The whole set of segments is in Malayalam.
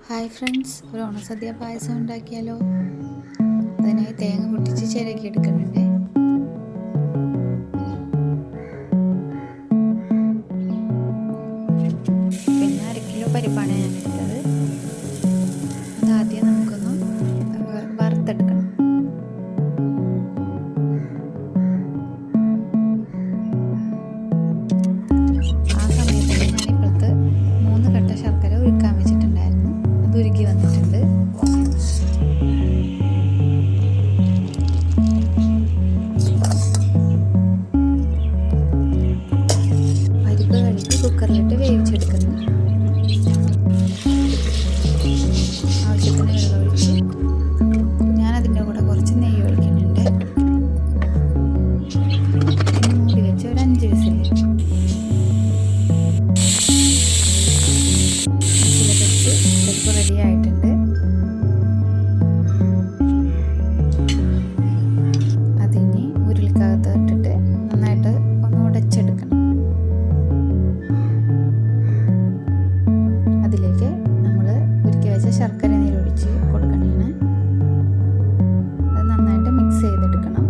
ഹായ് ഫ്രണ്ട്സ്, ഒരു ഓണസദ്യ പായസം ഉണ്ടാക്കിയാലോ? അതിനായി തേങ്ങ പൊട്ടിച്ച് ചിരകി എടുക്കുന്നുണ്ട്. പിന്നെ 1/2 കിലോ പരിപ്പാണ് ഞാൻ എടുത്തത്. അതാദ്യം നമുക്കൊന്ന് വറുത്തെടുക്കണം. ആ സമയത്ത് ഞാനിപ്പോഴത്തെ 3 കട്ട ശർക്കര ഉരുക്കാൻ വെച്ചിട്ടുണ്ടായിരുന്നു. അത് ഉരുക്കി വന്നിട്ടുണ്ട്. പരിപ്പ് കഴുകി കുക്കറിലിട്ട് വേവിച്ചെടുക്കുന്നു. ആവശ്യത്തിന് വെള്ളം ഒഴിച്ച് ഞാനതിൻ്റെ കൂടെ കുറച്ച് നെയ്യ് ഒഴിക്കുന്നുണ്ട്. ഇനി മൂടി വെച്ച് ഒരു 5 വിസിൽ. പരിപ്പ് റെഡി ആയിട്ടുണ്ട്. അതിനി ഉരുളിക്കകത്ത് ഇട്ടിട്ട് നന്നായിട്ട് ഒന്ന് ഉടച്ചെടുക്കണം. അതിലേക്ക് നമ്മൾ ഉരുക്കി വെച്ച ശർക്കര നീരൊഴിച്ച് കൊടുക്കണേന്. അത് നന്നായിട്ട് മിക്സ് ചെയ്തെടുക്കണം.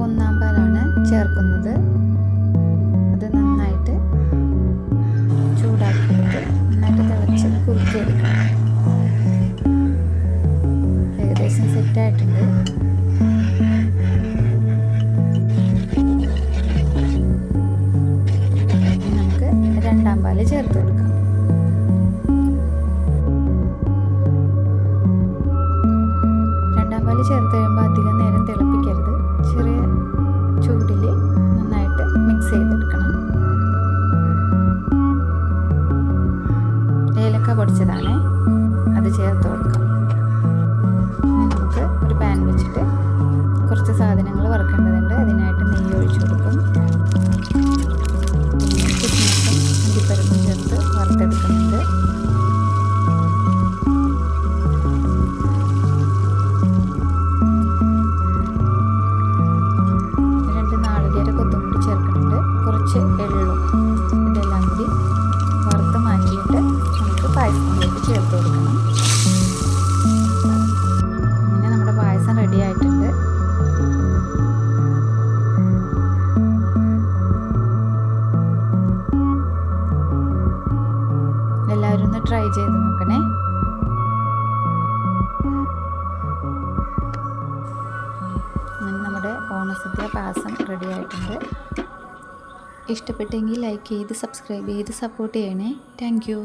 ഒന്നാം പാലാണ് ചേർക്കുന്നത്. അത് നന്നായിട്ട് ചൂടാക്കിയിട്ട് നന്നായിട്ട് തിളച്ച് കുറുക്കിയെടുക്കണം. ഏകദേശം സെറ്റായിട്ടുണ്ട്. നമുക്ക് രണ്ടാം പാല് ചേർത്ത് കൊടുക്കാം. രണ്ടാം പാല് ചേർത്ത് കഴിയുമ്പോൾ അധികം നേരം തിളപ്പിക്കരുത്. ചെറിയ ചൂടിൽ നന്നായിട്ട് മിക്സ് ചെയ്തെടുക്കണം. ഏലക്ക പൊടിച്ചതാണ്, അത് ചേർത്ത് കൊടുക്കാം. ഇനി നമുക്ക് ഒരു പാൻ വെച്ചിട്ട് കുറച്ച് സാധനങ്ങൾ വറുക്കേണ്ടതുണ്ട്. അതിനായിട്ട് നെയ്യ് ഒഴിച്ചു കൊടുക്കും. പിന്നെ കിസ്മിസും അണ്ടിപ്പരിപ്പും ചേർത്ത് വറുത്തെടുക്കുന്നുണ്ട്. രണ്ട് നാളികേര കൊത്തും കൂടി ചേർക്കുന്നുണ്ട്. കുറച്ച് എള്ളും. ഇതെല്ലാം കൂടി വറുത്ത് മാറ്റിയിട്ട് നമുക്ക് പായസത്തിലേക്ക് ചേർത്ത് കൊടുക്കണം. അങ്ങനെ നമ്മുടെ പായസം റെഡി ആയിട്ടുണ്ട്. എല്ലാവരും ഒന്ന് ട്രൈ ചെയ്ത് നോക്കണേ. അങ്ങനെ നമ്മുടെ ഓണസദ്യ പായസം റെഡി ആയിട്ടുണ്ട്. ഇഷ്ടപ്പെട്ടെങ്കിൽ ലൈക്ക് ചെയ്ത് സബ്സ്ക്രൈബ് ചെയ്ത് സപ്പോർട്ട് ചെയ്യണേ. Thank you.